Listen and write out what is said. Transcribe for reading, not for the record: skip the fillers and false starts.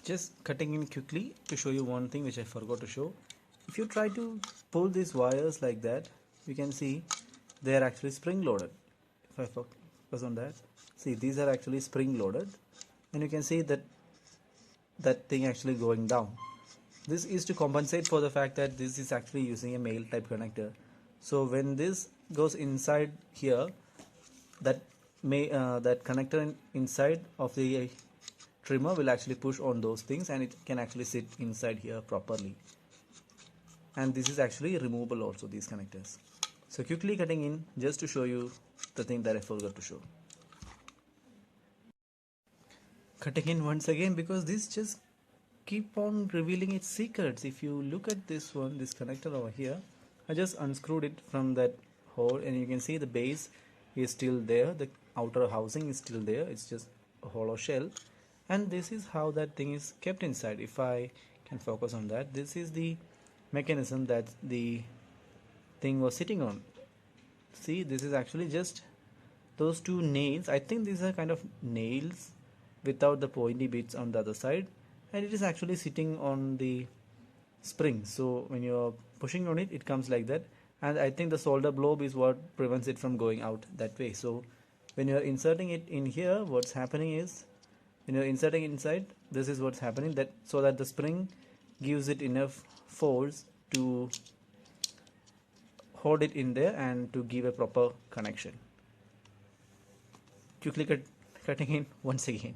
Just cutting in quickly to show you one thing which I forgot to show. If you try to pull these wires like that, you can see they are actually spring loaded. If I focus on that, see, these are actually spring loaded, and you can see that thing actually going down. This is to compensate for the fact that this is actually using a male type connector. So when this goes inside here, that that connector inside of the trimmer will actually push on those things, and it can actually sit inside here properly. And this is actually removable also, these connectors. So quickly cutting in just to show you the thing that I forgot to show. Cutting in once again because this just keep on revealing its secrets. If you look at this one, this connector over here, I just unscrewed it from that hole, and you can see the base is still there, the outer housing is still there, it's just a hollow shell, and this is how that thing is kept inside. If I can focus on that, this is the mechanism that the thing was sitting on. See, this is actually just those two nails. I think these are kind of nails without the pointy bits on the other side, and it is actually sitting on the spring. So when you're pushing on it, it comes like that, and I think the solder blob is what prevents it from going out that way. So when you're inserting it in here, what's happening is, when you're inserting inside, this is what's happening, that so that the spring gives it enough force to hold it in there and to give a proper connection. Quickly cutting in once again.